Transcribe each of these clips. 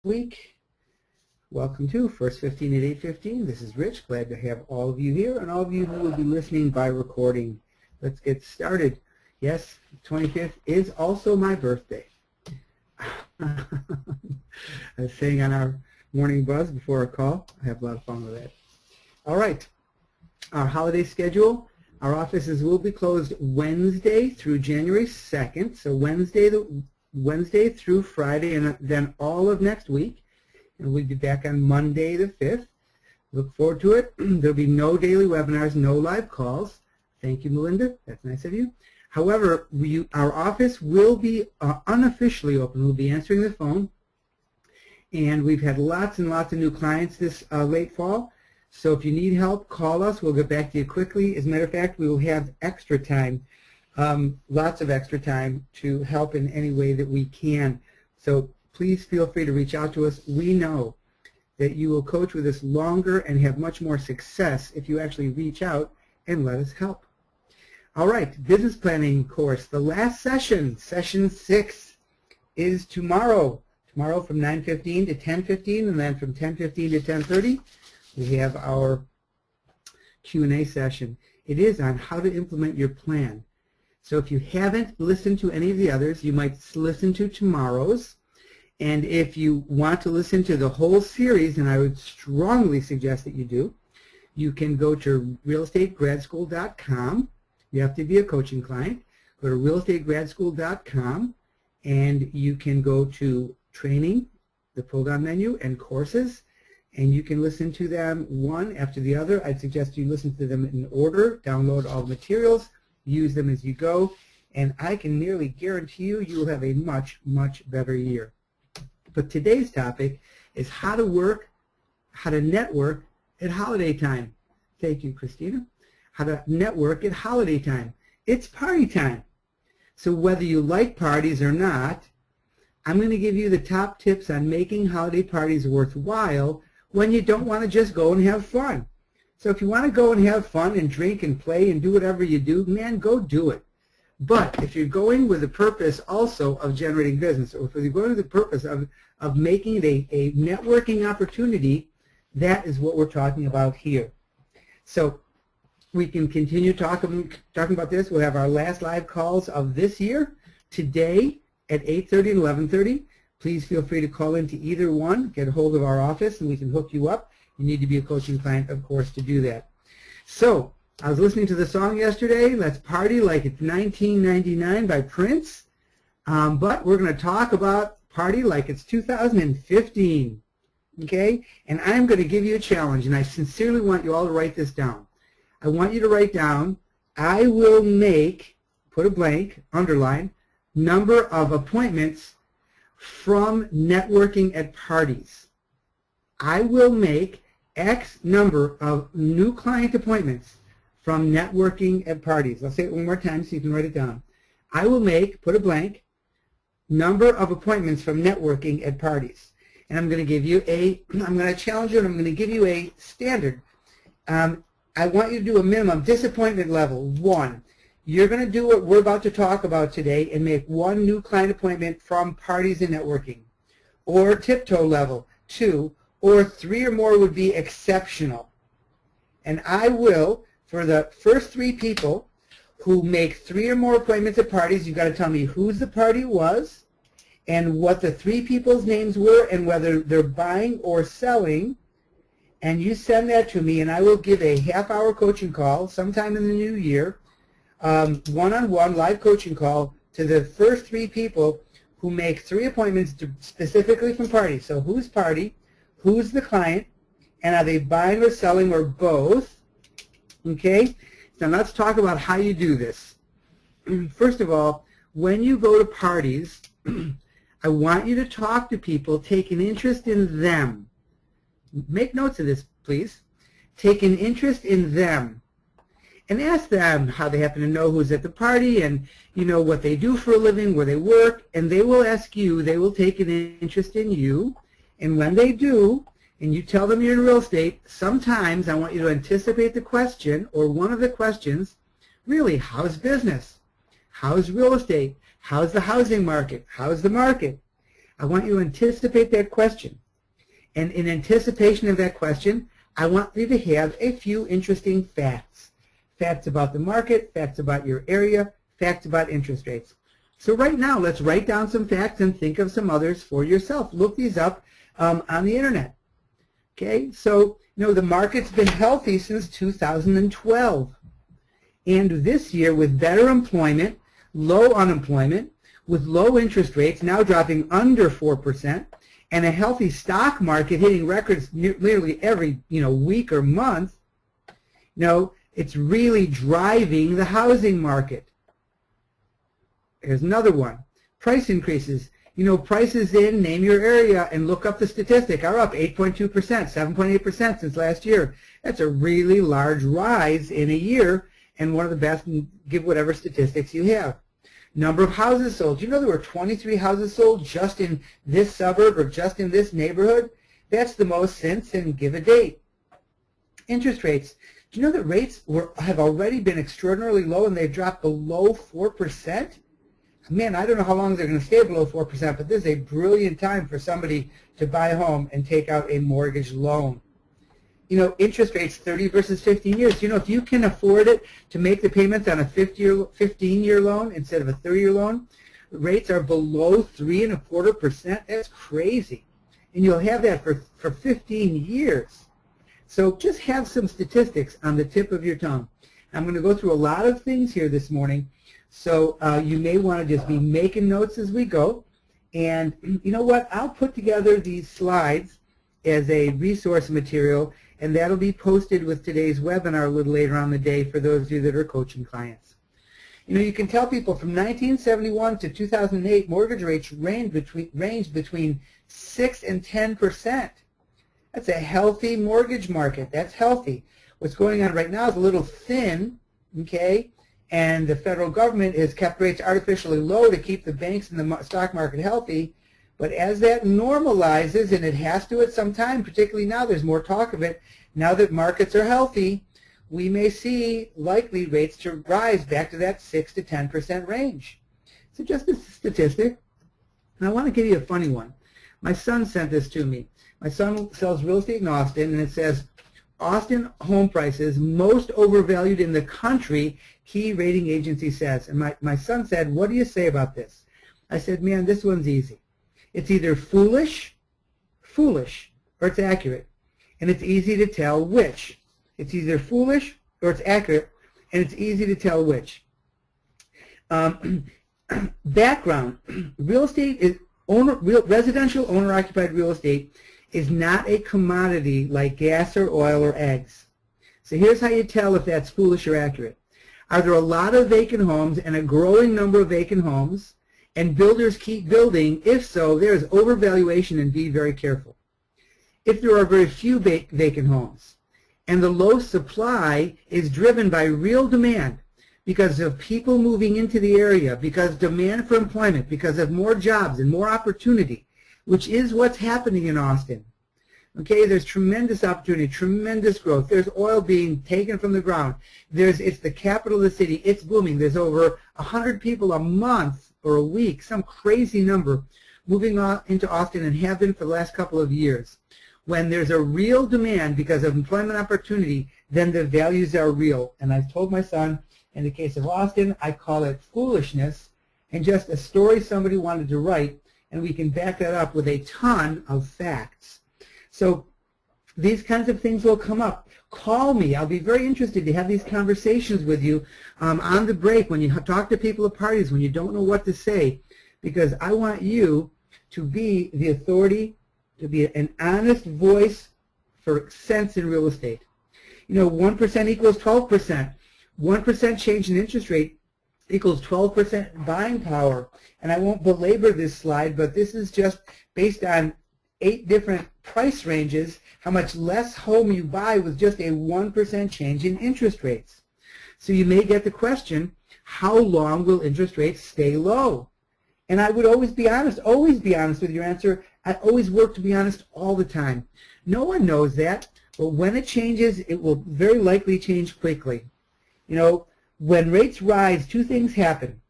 week. Welcome to First 15 at 8:15. This is Rich. Glad to have all of you here and all of you who will be listening by recording. Let's get started. Yes, 25th is also my birthday. I was saying on our morning buzz before our call. I have a lot of fun with that. All right. Our holiday schedule. Our offices will be closed Wednesday through January 2nd. So Wednesday through Friday and then all of next week. And we'll be back on Monday the 5th. Look forward to it. There'll be no daily webinars, no live calls. Thank you, Melinda. That's nice of you. However, our office will be unofficially open. We'll be answering the phone. And we've had lots and lots of new clients this late fall. So if you need help, call us. We'll get back to you quickly. As a matter of fact, we will have extra time, lots of extra time to help in any way that we can. So please feel free to reach out to us. We know that you will coach with us longer and have much more success if you actually reach out and let us help. All right, business planning course. The last session, session 6, is tomorrow. Tomorrow from 9:15 to 10:15, and then from 10:15 to 10:30, we have our Q&A session. It is on how to implement your plan. So if you haven't listened to any of the others, you might listen to tomorrow's. And if you want to listen to the whole series, and I would strongly suggest that you do, you can go to realestategradschool.com. You have to be a coaching client. Go to realestategradschool.com, and you can go to training, the pull-down menu, and courses, and you can listen to them one after the other. I'd suggest you listen to them in order, download all the materials, use them as you go, and I can nearly guarantee you will have a much, much better year. But today's topic is how to network at holiday time. Thank you, Christina. How to network at holiday time. It's party time. So whether you like parties or not, I'm going to give you the top tips on making holiday parties worthwhile when you don't want to just go and have fun. So if you want to go and have fun and drink and play and do whatever you do, man, go do it. But if you're going with the purpose also of generating business, or if you're going with the purpose of making it a networking opportunity, that is what we're talking about here. So we can continue talking about this. We'll have our last live calls of this year today at 8:30 and 11:30. Please feel free to call into either one, get a hold of our office, and we can hook you up. You need to be a coaching client, of course, to do that. So I was listening to the song yesterday, Let's Party Like It's 1999 by Prince, but we're going to talk about party like it's 2015, okay? And I'm going to give you a challenge, and I sincerely want you all to write this down. I want you to write down, I will make, put a blank, underline, number of appointments from networking at parties. I will make X number of new client appointments from networking at parties. I'll say it one more time so you can write it down. I will make, put a blank, number of appointments from networking at parties. And I'm going to give you I'm going to challenge you, and I'm going to give you a standard. I want you to do a minimum disappointment level, 1. You're going to do what we're about to talk about today and make 1 new client appointment from parties and networking. Or tiptoe level, 2. Or 3 or more would be exceptional. And I will, for the first 3 people who make 3 or more appointments at parties, you've got to tell me whose the party was and what the 3 people's names were and whether they're buying or selling. And you send that to me, and I will give a half-hour coaching call sometime in the new year, one-on-one live coaching call to the first 3 people who make 3 appointments specifically from parties. So whose party, who's the client, and are they buying or selling or both? Okay, now let's talk about how you do this. First of all, when you go to parties, I want you to talk to people, take an interest in them. Make notes of this, please. Take an interest in them. And ask them how they happen to know who's at the party and, you know, what they do for a living, where they work, and they will ask you, they will take an interest in you. And when they do, and you tell them you're in real estate, sometimes I want you to anticipate the question, or one of the questions, really, how's business? How's real estate? How's the housing market? How's the market? I want you to anticipate that question. And in anticipation of that question, I want you to have a few interesting facts. Facts about the market, facts about your area, facts about interest rates. So right now, let's write down some facts and think of some others for yourself. Look these up on the internet. Okay, so the market's been healthy since 2012. And this year, with better employment, low unemployment, with low interest rates now dropping under 4%, and a healthy stock market hitting records nearly every week or month, it's really driving the housing market. Here's another one. Price increases. Prices in, name your area, and look up the statistic, are up 8.2%, 7.8% since last year. That's a really large rise in a year, and one of the best, give whatever statistics you have. Number of houses sold. There were 23 houses sold just in this suburb or just in this neighborhood? That's the most since, and give a date. Interest rates. Do you know that rates have already been extraordinarily low and they've dropped below 4%? Man, I don't know how long they're going to stay below 4%, but this is a brilliant time for somebody to buy a home and take out a mortgage loan. Interest rates 30 versus 15 years. If you can afford it to make the payments on a 15-year loan instead of a 30-year loan, rates are below 3.25%. That's crazy. And you'll have that for 15 years. So just have some statistics on the tip of your tongue. I'm going to go through a lot of things here this morning, so you may want to just be making notes as we go. And you know what? I'll put together these slides as a resource material, and that'll be posted with today's webinar a little later on the day for those of you that are coaching clients. You can tell people from 1971 to 2008, mortgage rates ranged between 6 and 10%. That's a healthy mortgage market. That's healthy. What's going on right now is a little thin, okay? And the federal government has kept rates artificially low to keep the banks and the stock market healthy. But as that normalizes, and it has to at some time, particularly now, there's more talk of it, now that markets are healthy, we may see likely rates to rise back to that 6 to 10% range. So just a statistic. And I want to give you a funny one. My son sent this to me. My son sells real estate in Austin, and it says, Austin home prices most overvalued in the country, key rating agency says. And my son said, what do you say about this? I said, man, this one's easy. It's either foolish, or it's accurate. And it's easy to tell which. It's either foolish or it's accurate, and it's easy to tell which. Background. Residential owner-occupied real estate is not a commodity like gas or oil or eggs. So here's how you tell if that's foolish or accurate. Are there a lot of vacant homes and a growing number of vacant homes, and builders keep building? If so, there is overvaluation, and be very careful. If there are very few vacant homes and the low supply is driven by real demand because of people moving into the area, because demand for employment, because of more jobs and more opportunity, which is what's happening in Austin. Okay, there's tremendous opportunity, tremendous growth. There's oil being taken from the ground. It's the capital of the city. It's booming. There's over 100 people a month or a week, some crazy number, moving into Austin and have been for the last couple of years. When there's a real demand because of employment opportunity, then the values are real. And I've told my son, in the case of Austin, I call it foolishness and just a story somebody wanted to write, and we can back that up with a ton of facts. So these kinds of things will come up. Call me. I'll be very interested to have these conversations with you on the break, when you talk to people at parties, when you don't know what to say, because I want you to be the authority, to be an honest voice for sense in real estate. 1% equals 12%. 1% change in interest rate equals 12% buying power. And I won't belabor this slide, but this is just based on 8 different price ranges, how much less home you buy with just a 1% change in interest rates. So you may get the question, how long will interest rates stay low? And I would always be honest with your answer. I always work to be honest all the time. No one knows that, but when it changes, it will very likely change quickly. When rates rise, 2 things happen.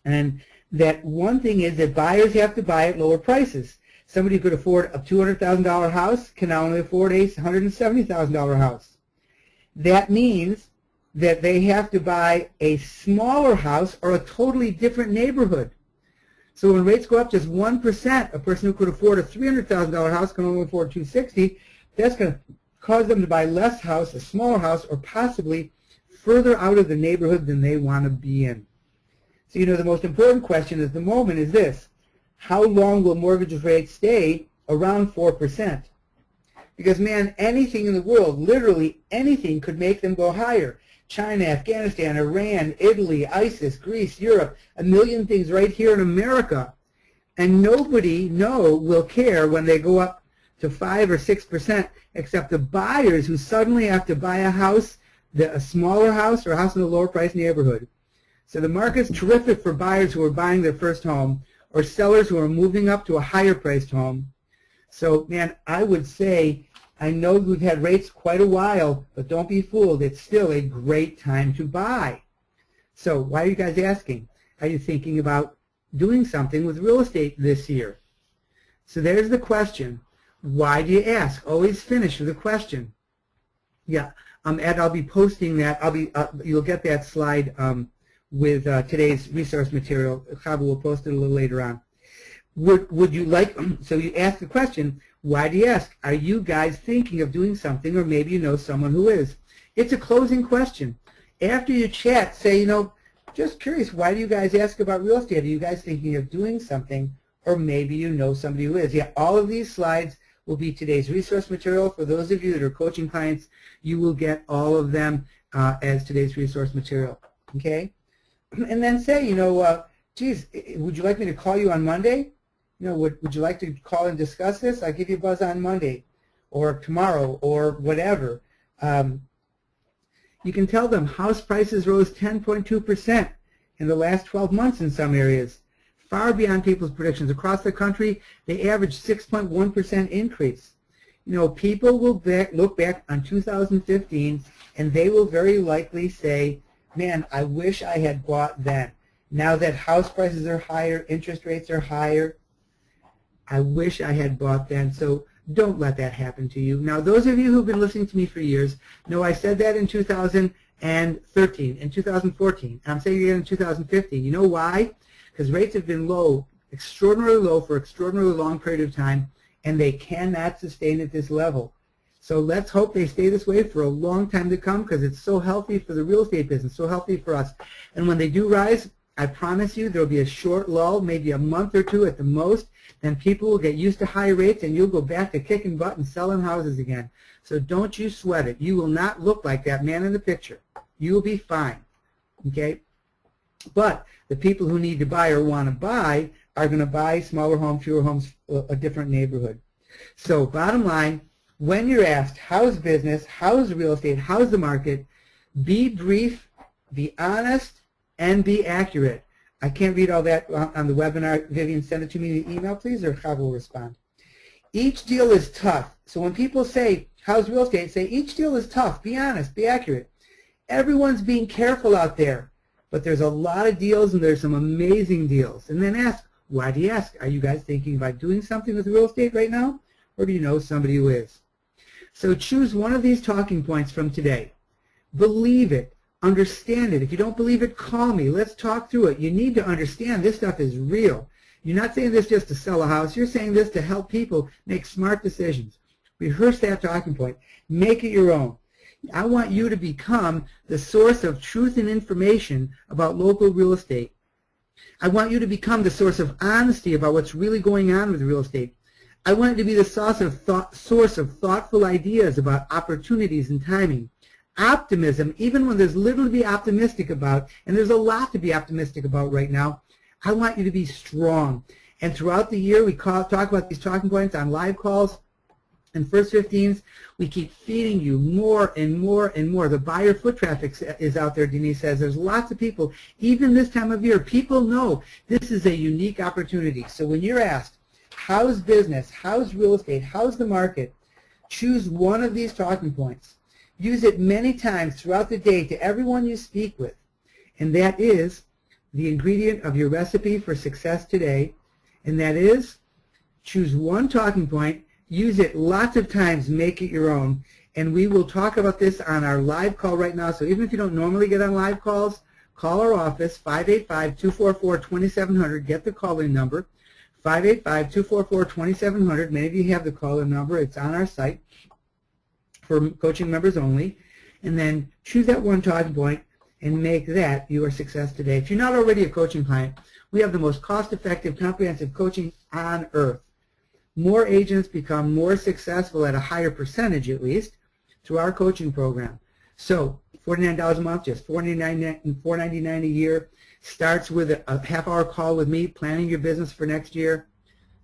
And that one thing is that buyers have to buy at lower prices. Somebody who could afford a $200,000 house can now only afford a $170,000 house. That means that they have to buy a smaller house or a totally different neighborhood. So when rates go up just 1%, a person who could afford a $300,000 house can only afford $260,000. That's going to cause them to buy less house, a smaller house, or possibly further out of the neighborhood than they want to be in. So, the most important question at the moment is this: how long will mortgage rates stay around 4%? Because, man, anything in the world, literally anything, could make them go higher. China, Afghanistan, Iran, Italy, ISIS, Greece, Europe, a million things right here in America. And nobody will care when they go up to 5 or 6%, except the buyers who suddenly have to buy a house, a smaller house or a house in a lower price neighborhood. So the market's terrific for buyers who are buying their first home or sellers who are moving up to a higher priced home. So, man, I would say, I know we've had rates quite a while, but don't be fooled. It's still a great time to buy. So why are you guys asking? Are you thinking about doing something with real estate this year? So there's the question. Why do you ask? Always finish with a question. Yeah, Ed, I'll be posting that. You'll get that slide with today's resource material. Chava will post it a little later on. Would you like, so you ask the question, why do you ask? Are you guys thinking of doing something, or maybe you know someone who is? It's a closing question. After you chat, say, just curious, why do you guys ask about real estate? Are you guys thinking of doing something, or maybe you know somebody who is? Yeah, all of these slides will be today's resource material. For those of you that are coaching clients, you will get all of them as today's resource material, okay? And then say, geez, would you like me to call you on Monday? Would you like to call and discuss this? I'll give you a buzz on Monday or tomorrow or whatever. You can tell them house prices rose 10.2% in the last 12 months in some areas, far beyond people's predictions. Across the country, they averaged 6.1% increase. People will look back on 2015 and they will very likely say, man, I wish I had bought then. Now that house prices are higher, interest rates are higher, I wish I had bought then. So don't let that happen to you. Now, those of you who've been listening to me for years know I said that in 2013, in 2014, and I'm saying it again in 2015. You know why? Because rates have been low, extraordinarily low for an extraordinarily long period of time, and they cannot sustain at this level. So let's hope they stay this way for a long time to come, because it's so healthy for the real estate business, so healthy for us. And when they do rise, I promise you there will be a short lull, maybe a month or two at the most. Then people will get used to higher rates, and you'll go back to kicking butt and selling houses again. So don't you sweat it. You will not look like that man in the picture. You will be fine, okay? But the people who need to buy or want to buy are going to buy smaller homes, fewer homes, a different neighborhood. So bottom line, when you're asked, how's business, how's real estate, how's the market, be brief, be honest, and be accurate. I can't read all that on the webinar. Vivian, send it to me in an email, please, or Chava will respond. Each deal is tough. So when people say, how's real estate, say, each deal is tough. Be honest. Be accurate. Everyone's being careful out there. But there's a lot of deals, and there's some amazing deals. And then ask, why do you ask? Are you guys thinking about doing something with real estate right now? Or do you know somebody who is? So choose one of these talking points from today. Believe it. Understand it. If you don't believe it, call me. Let's talk through it. You need to understand this stuff is real. You're not saying this just to sell a house. You're saying this to help people make smart decisions. Rehearse that talking point. Make it your own. I want you to become the source of truth and information about local real estate. I want you to become the source of honesty about what's really going on with real estate. I want it to be the source of thoughtful ideas about opportunities and timing. Optimism, even when there's little to be optimistic about, and there's a lot to be optimistic about right now, I want you to be strong. And throughout the year, we talk about these talking points on live calls and First 15s. We keep feeding you more and more and more. The buyer foot traffic is out there, Denise says. There's lots of people. Even this time of year, people know this is a unique opportunity. So when you're asked, how's business, how's real estate, how's the market, choose one of these talking points. Use it many times throughout the day to everyone you speak with, and that is, the ingredient of your recipe for success today, and that is choose one talking point, use it lots of times, make it your own, and we will talk about this on our live call right now. So even if you don't normally get on live calls, call our office, 585-244-2700, get the call-in number, 585-244-2700. Many of you have the call-in number. It's on our site for coaching members only. And then choose that one talking point and make that your success today. If you're not already a coaching client, we have the most cost-effective, comprehensive coaching on earth. More agents become more successful at a higher percentage, at least, through our coaching program. So $49 a month, just $4.99 a year. Starts with a half-hour call with me, planning your business for next year.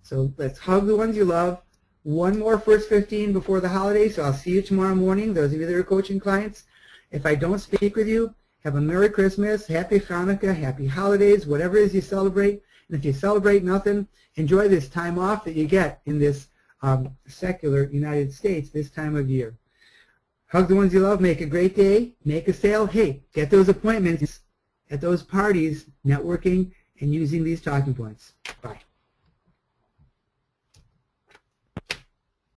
So let's hug the ones you love. One more first 15 before the holidays, so I'll see you tomorrow morning, those of you that are coaching clients. If I don't speak with you, have a Merry Christmas, Happy Hanukkah, Happy Holidays, whatever it is you celebrate. And if you celebrate nothing, enjoy this time off that you get in this secular United States this time of year. Hug the ones you love, make a great day, make a sale. Hey, get those appointments at those parties, networking, and using these talking points. Bye.